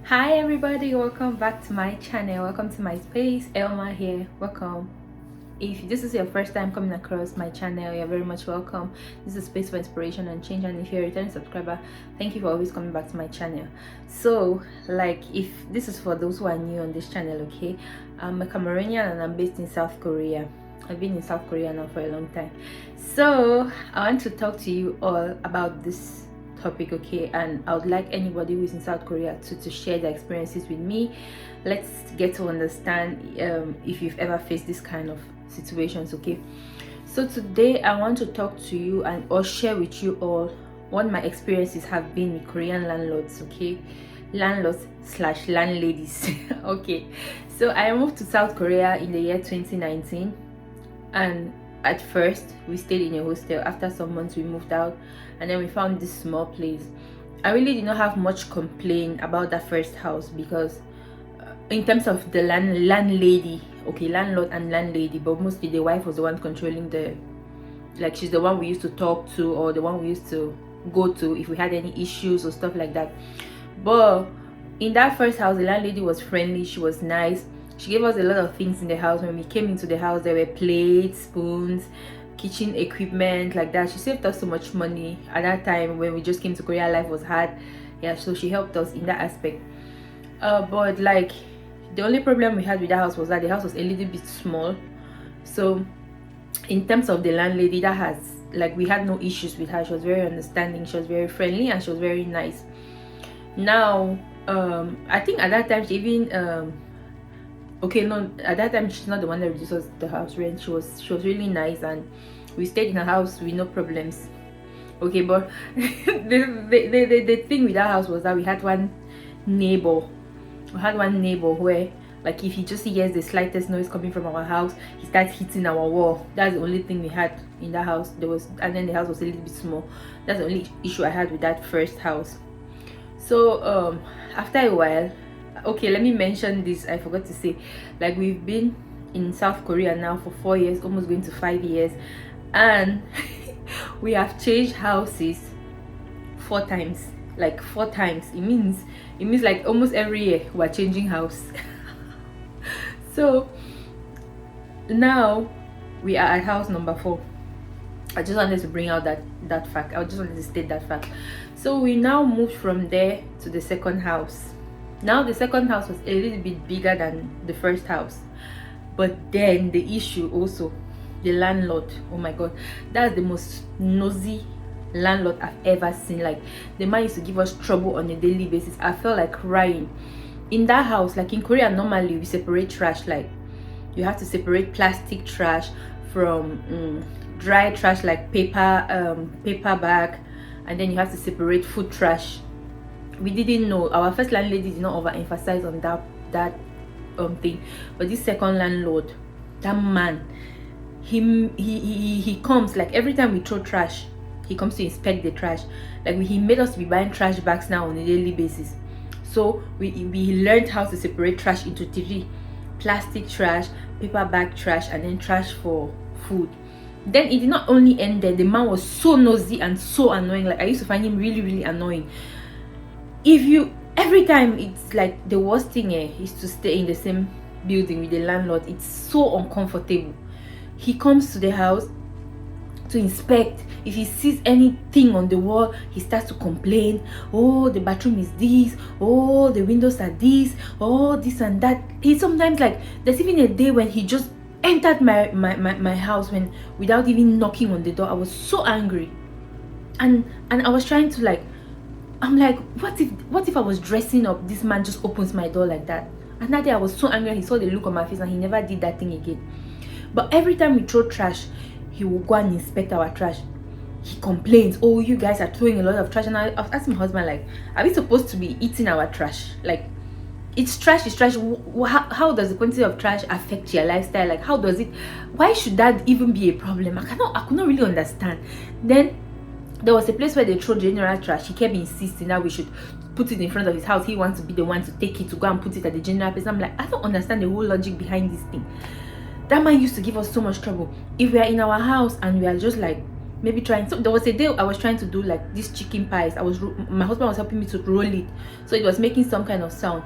Hi everybody, welcome back to my channel. Welcome to my space. Elma here. Welcome. If this is your first time coming across my channel, you're very much welcome. This is a space for inspiration and change, and if you're a returning subscriber, thank you for always coming back to my channel. So like, if this is for those who are new on this channel, okay, I'm a Cameroonian and I'm based in South Korea. I've been in South Korea now for a long time. So I want to talk to you all about this topic, okay, and I would like anybody who is in South Korea to share their experiences with me. Let's get to understand if you've ever faced this kind of situations, okay. So today I want to talk to you and or share with you all what my experiences have been with Korean landlords, okay, landlords slash landladies. Okay, so I moved to South Korea in the year 2019, and at first we stayed in a hostel. After some months we moved out, and then we found this small place. I really did not have much complaint about that first house because in terms of the landlady, okay, landlord and landlady, but mostly the wife was the one controlling the, like, she's the one we used to talk to or the one we used to go to if we had any issues or stuff like that. But in that first house, the landlady was friendly, she was nice. She gave us a lot of things in the house. When we came into the house, there were plates, spoons, kitchen equipment, like that. She saved us so much money at that time when we just came to Korea. Life was hard, yeah, so she helped us in that aspect. But like, the only problem we had with that house was that the house was a little bit small. So in terms of the landlady, that has, like, we had no issues with her. She was very understanding, she was very friendly, and she was very nice. Now I think at that time she even okay, no, at that time she's not the one that reduced us the house rent. She was really nice, and we stayed in her house with no problems, okay. But the thing with that house was that we had one neighbor where, like, if he just hears the slightest noise coming from our house, he starts hitting our wall. That's the only thing we had in that house. And then the house was a little bit small. That's the only issue I had with that first house. So after a while, okay, let me mention this, I forgot to say, like, we've been in South Korea now for 4 years, almost going to 5 years, and we have changed houses 4 times. Like 4 times. It means like almost every year we're changing house. So now we are at house number 4. I just wanted to bring out that fact. I just wanted to state that fact. So we now moved from there to the second house. Now the second house was a little bit bigger than the first house, but then the issue also, the landlord, oh my god, that's the most nosy landlord I've ever seen. Like, the man used to give us trouble on a daily basis. I felt like crying in that house. Like, in Korea normally we separate trash, like you have to separate plastic trash from dry trash, like paper bag, and then you have to separate food trash. We didn't know. Our first landlady did not overemphasize on that thing, but this second landlord, that man, he comes, like, every time we throw trash, he comes to inspect the trash. Like, he made us be buying trash bags now on a daily basis. So we learned how to separate trash into 3: plastic trash, paper bag trash, and then trash for food. Then it did not only end there. The man was so nosy and so annoying. Like, I used to find him really annoying. Every time, it's like the worst thing is to stay in the same building with the landlord. It's so uncomfortable. He comes to the house to inspect. If he sees anything on the wall, he starts to complain. Oh, the bathroom is this, oh, the windows are this, oh, this and that. He sometimes, like, there's even a day when he just entered my house without even knocking on the door. I was so angry, and I was trying to, like, I'm like, what if I was dressing up, this man just opens my door like that? And that day I was so angry. He saw the look on my face and he never did that thing again. But every time we throw trash, he will go and inspect our trash. He complains, oh, you guys are throwing a lot of trash. And I was asking my husband, like, are we supposed to be eating our trash? Like, it's trash. How does the quantity of trash affect your lifestyle? Like, how does it, why should that even be a problem? I could not really understand. Then there was a place where they throw general trash. He kept insisting that we should put it in front of his house. He wants to be the one to take it, to go and put it at the general place. I'm like, I don't understand the whole logic behind this thing. That man used to give us so much trouble. If we are in our house and we are just like maybe trying. So there was a day I was trying to do like these chicken pies. My husband was helping me to roll it, so it was making some kind of sound.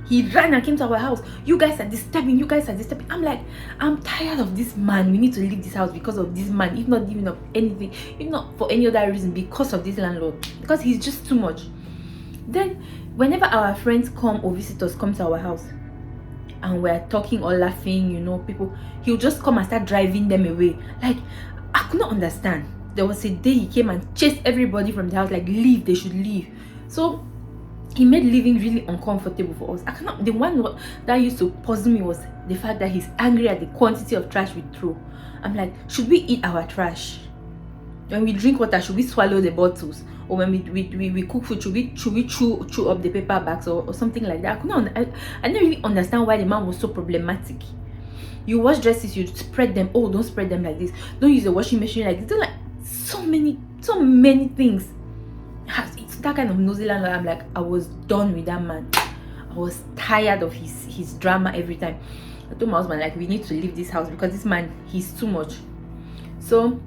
He ran and came to our house. You guys are disturbing. You guys are disturbing. I'm like, I'm tired of this man. We need to leave this house because of this man. If not even of anything, if not for any other reason, because of this landlord. Because he's just too much. Then, whenever our friends come or visitors come to our house, and we're talking or laughing, you know, people, he'll just come and start driving them away. Like, I could not understand. There was a day he came and chased everybody from the house, like, leave, they should leave. So he made living really uncomfortable for us. I cannot. The one that used to puzzle me was the fact that he's angry at the quantity of trash we throw. I'm like, should we eat our trash? When we drink water, should we swallow the bottles? Or when we cook food, should we chew up the paper bags or something like that? I didn't really understand why the man was so problematic. You wash dresses, you spread them. Oh, don't spread them like this. Don't use the washing machine like this. Don't, like, so many things. It's that kind of nosy landlord. I'm like, I was done with that man. I was tired of his drama every time. I told my husband, like, we need to leave this house because this man, he's too much. So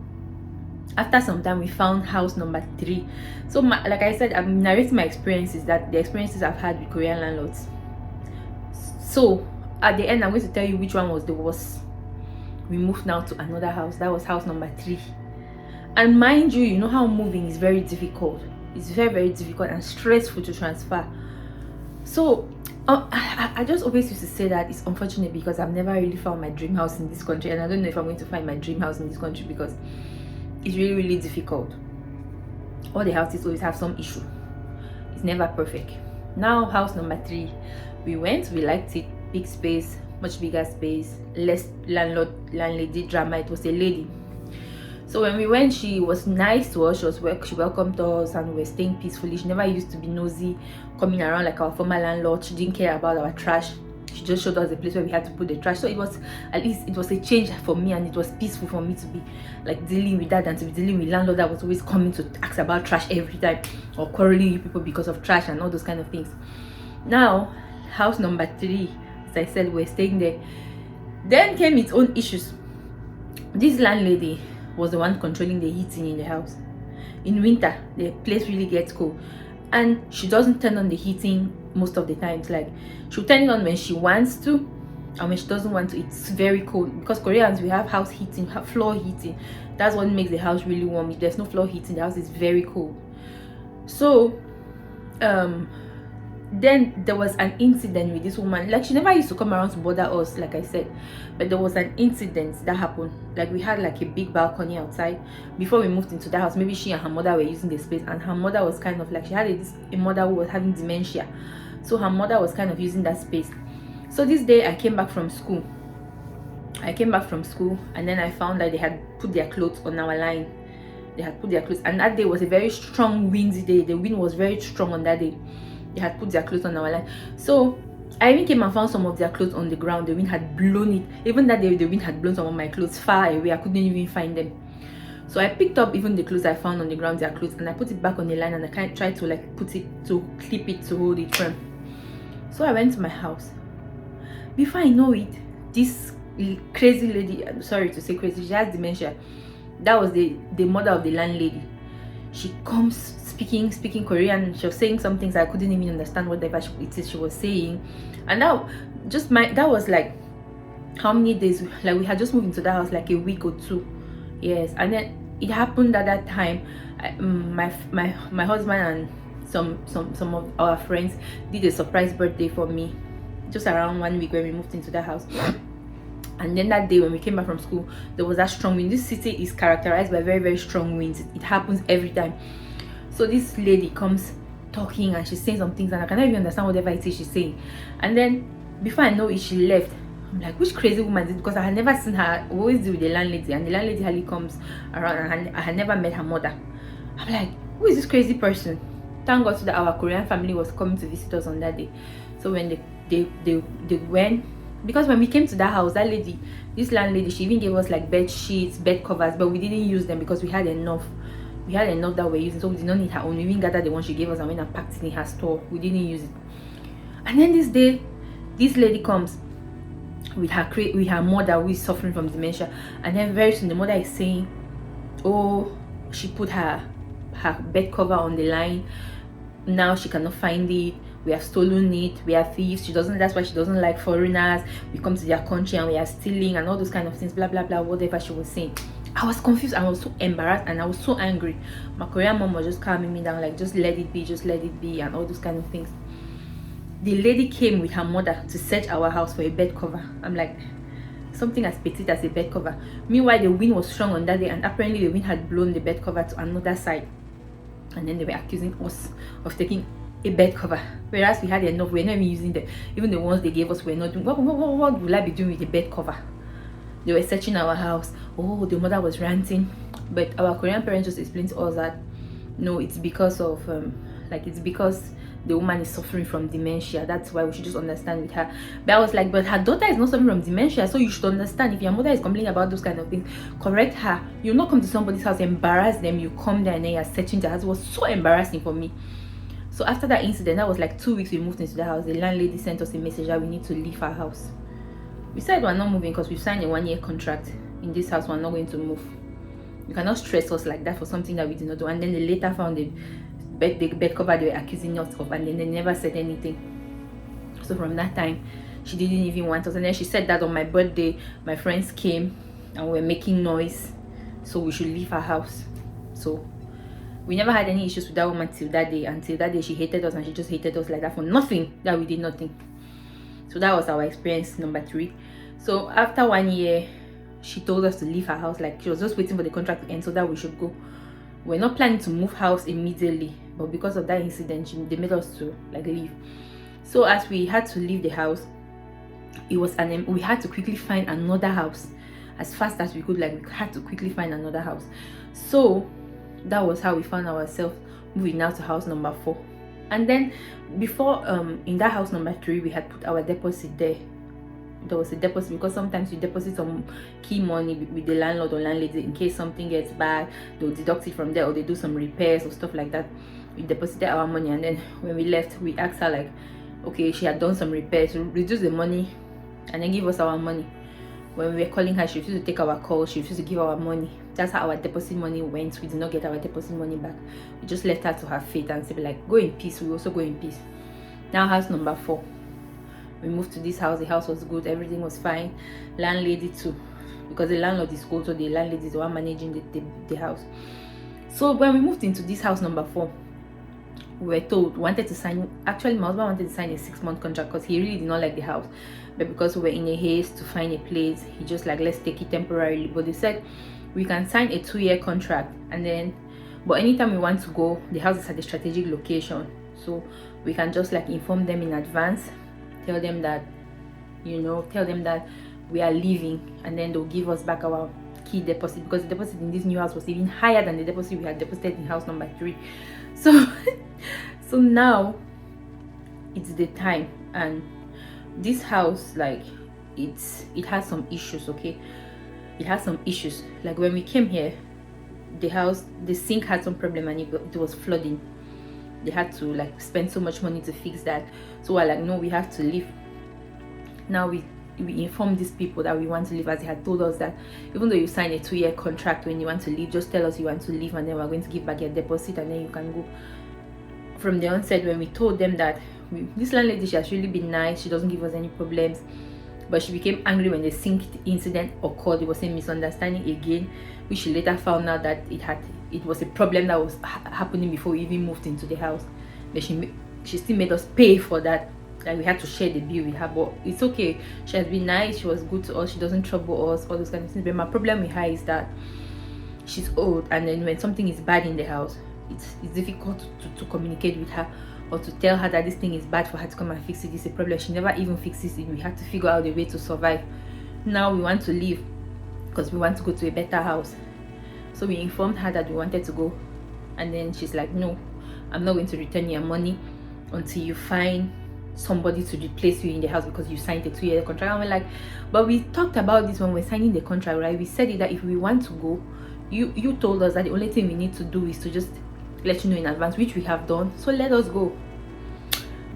after some time, we found house number 3. So like I said, I'm narrating my experiences, that the experiences I've had with Korean landlords. So at the end, I'm going to tell you which one was the worst. We moved now to another house. That was house number 3. And mind you, you know how moving is very difficult. It's very difficult and stressful to transfer. So I just always used to say that it's unfortunate because I've never really found my dream house in this country, and I don't know if I'm going to find my dream house in this country because it's really difficult. All the houses always have some issue. It's never perfect. Now house number 3, we went, we liked it. Big space, much bigger space, less landlady drama. It was a lady. So when we went, she was nice to us. She welcomed us and we were staying peacefully. She never used to be nosy, coming around like our former landlord. She didn't care about our trash. She just showed us the place where we had to put the trash. So it was, at least it was a change for me, and it was peaceful for me to be like dealing with that than to be dealing with landlord that was always coming to ask about trash every time, or quarreling with people because of trash and all those kind of things. Now house number 3, as I said, we're staying there. Then came its own issues. This landlady was the one controlling the heating in the house. In winter, the place really gets cold, and she doesn't turn on the heating most of the times. Like, she'll turn it on when she wants to, and when she doesn't want to, it's very cold. Because Koreans, we have house heating, floor heating. That's what makes the house really warm. If there's no floor heating, the house is very cold. So then there was an incident with this woman. Like, she never used to come around to bother us, like I said, but there was an incident that happened. Like, we had like a big balcony outside before we moved into the house. Maybe she and her mother were using the space, and her mother was kind of like, she had a mother who was having dementia, so her mother was kind of using that space. So this day I came back from school, and then I found that they had put their clothes on our line. They had put their clothes, and that day was a very strong windy day. The wind was very strong on that day. They had put their clothes on our line. So I even came and found some of their clothes on the ground. The wind had blown it. Even that day, the wind had blown some of my clothes far away. I couldn't even find them. So I picked up even the clothes I found on the ground, their clothes, and I put it back on the line, and I kind of tried to like put it, to clip it, to hold it firm. So I went to my house. Before I know it, this crazy lady, I'm sorry to say crazy, she has dementia. That was the mother of the landlady. She comes speaking Korean. She was saying some things I couldn't even understand whatever it is she was saying. And that was like, how many days? Like, we had just moved into that house like a week or 2. Yes. And then it happened at that time, my husband and some of our friends did a surprise birthday for me, just around 1 week when we moved into that house. And then that day when we came back from school, there was that strong wind. This city is characterized by very strong winds. It happens every time. So this lady comes talking, and she's saying some things, and I cannot even understand whatever it is she's saying. And then before I know it, she left. I'm like, which crazy woman is it? Because I had never seen her. We always deal with the landlady, and the landlady hardly comes around, and I had never met her mother. I'm like, who is this crazy person? Thank God that our Korean family was coming to visit us on that day. So when they went, because when we came to that house, that lady, this landlady, she even gave us like bed sheets, bed covers, but we didn't use them because we had enough. We had enough that we're using, so we did not need her own. We even gathered the one she gave us and went and packed it in her store. We didn't use it. And then this day, this lady comes with her mother who is suffering from dementia, and then very soon the mother is saying, oh, she put her bed cover on the line. Now she cannot find it. We have stolen it. We are thieves. That's why she doesn't like foreigners. We come to their country and we are stealing and all those kind of things, blah blah blah, whatever she was saying. I was confused. I was so embarrassed and I was so angry. My Korean mom was just calming me down, like, just let it be, and all those kind of things. The lady came with her mother to search our house for a bed cover. I'm like, something as petite as a bed cover. Meanwhile, the wind was strong on that day, and apparently the wind had blown the bed cover to another side. And then they were accusing us of taking a bed cover, whereas we had enough. We're not even using even the ones they gave us. We're not doing. What will I be doing with a bed cover? They were searching our house. Oh, the mother was ranting, but our Korean parents just explained to us that no, it's because of it's because the woman is suffering from dementia. That's why we should just understand with her. But I was like, but her daughter is not suffering from dementia, so you should understand. If your mother is complaining about those kind of things, correct her. You'll not come to somebody's house, embarrass them. You come there and then you're searching the house. It was so embarrassing for me. So after that incident, that was like 2 weeks we moved into the house. The landlady sent us a message that we need to leave our house. We said we're not moving because we've signed a 1-year contract in this house. We're not going to move. You cannot stress us like that for something that we did not do. And then they later found the bed cover they were accusing us of, and then they never said anything. So from that time, she didn't even want us. And then she said that on my birthday, my friends came and were making noise, so we should leave our house. So we never had any issues with that woman till that day. Until that day, she hated us, and she just hated us like that for nothing, that we did nothing. So that was our experience number 3. So after 1 year, she told us to leave her house. Like, she was just waiting for the contract to end so that we should go. We're not planning to move house immediately, but because of that incident, they made us to like leave. So as we had to leave the house, we had to quickly find another house as fast as we could. Like, we had to quickly find another house. So that was how we found ourselves moving now to house number 4. And then before in that house number 3, we had put our deposit there. There was a deposit because sometimes you deposit some key money with the landlord or landlady in case something gets bad. They'll deduct it from there, or they do some repairs or stuff like that. We deposited our money, and then when we left, we asked her like, okay, she had done some repairs, reduce the money and then give us our money. When we were calling her, she refused to take our call. She refused to give our money. That's how our deposit money went. We did not get our deposit money back. We just left her to her fate and said, like, go in peace. We also go in peace. Now house number 4. We moved to this house. The house was good. Everything was fine. Landlady too, because the landlord is old, so the landlady is the one managing the house. So when we moved into this house number 4, we were told, wanted to sign, actually my husband wanted to sign a 6-month contract because he really did not like the house, but because we were in a haste to find a place, he just like, let's take it temporarily. But they said we can sign a 2-year contract, and then but anytime we want to go, the house is at a strategic location, so we can just like inform them in advance, tell them that we are leaving, and then they'll give us back our key deposit, because the deposit in this new house was even higher than the deposit we had deposited in house number 3. So now it's the time, and this house, like, it has some issues. Okay, it has some issues. Like, when we came here, the sink had some problem and it was flooding. They had to like spend so much money to fix that. So we're like, no, we have to leave. Now we informed these people that we want to leave, as they had told us that even though you sign a 2-year contract, when you want to leave, just tell us you want to leave, and then we're going to give back your deposit, and then you can go. From the onset, when we told them that this landlady, she has really been nice, she doesn't give us any problems, but she became angry when the sink incident occurred. It was a misunderstanding again, which she later found out that it was a problem that was happening before we even moved into the house. But she still made us pay for that. Like, we had to share the bill with her, but it's okay. She has been nice, she was good to us, she doesn't trouble us, all those kind of things. But my problem with her is that she's old, and then when something is bad in the house, it's difficult to communicate with her, or to tell her that this thing is bad for her to come and fix it. It's a problem. She never even fixes it. We had to figure out a way to survive. Now we want to leave because we want to go to a better house. So we informed her that we wanted to go, and then she's like, no, I'm not going to return your money until you find somebody to replace you in the house, because you signed a 2-year contract. And we're like, but we talked about this when we're signing the contract, right? We said it that if we want to go, you told us that the only thing we need to do is to just let you know in advance, which we have done, so let us go.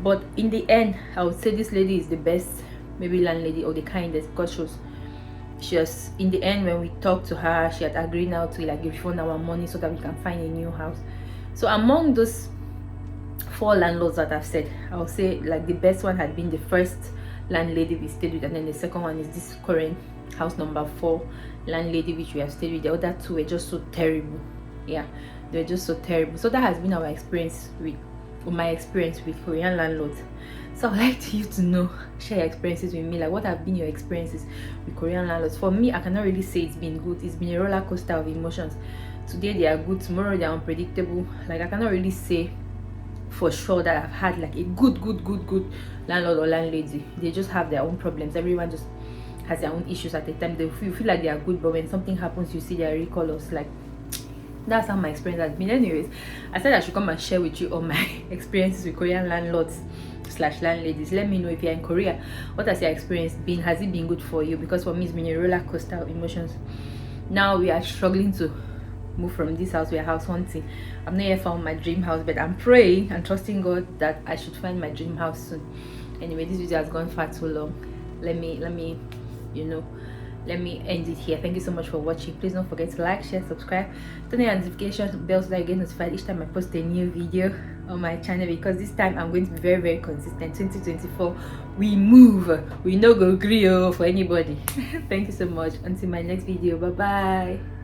But in the end, I would say this lady is the best, maybe landlady, or the kindest, because she was, in the end, when we talked to her, she had agreed now to like refund our money so that we can find a new house. So among those 4 landlords that I've said, I'll say like the best one had been the first landlady we stayed with, and then the second one is this current house number 4 landlady which we have stayed with. The other 2 were just so terrible. Yeah, they're just so terrible. So that has been our experience with, or my experience with Korean landlords. So I'd like you to know, share your experiences with me. Like, what have been your experiences with Korean landlords? For me, I cannot really say it's been good. It's been a roller coaster of emotions. Today they are good, tomorrow they are unpredictable. Like, I cannot really say for sure that I've had like a good landlord or landlady. They just have their own problems. Everyone just has their own issues at the time. They feel like they are good, but when something happens, you see their recolors. Like, that's how my experience has been. Anyways, I said I should come and share with you all my experiences with Korean landlords / landladies. Let me know if you're in Korea, what has your experience been? Has it been good for you? Because for me, it's been a roller coaster of emotions. Now we are struggling to move from this house. We are house hunting. I've not yet found my dream house, but I'm praying and trusting God that I should find my dream house soon. Anyway, this video has gone far too long. Let me end it here. Thank you so much for watching. Please don't forget to like, share, subscribe, turn on your notification bell so that you get notified each time I post a new video on my channel, because this time I'm going to be very consistent. 2024, we move, we no go grill for anybody. Thank you so much. Until my next video, bye bye.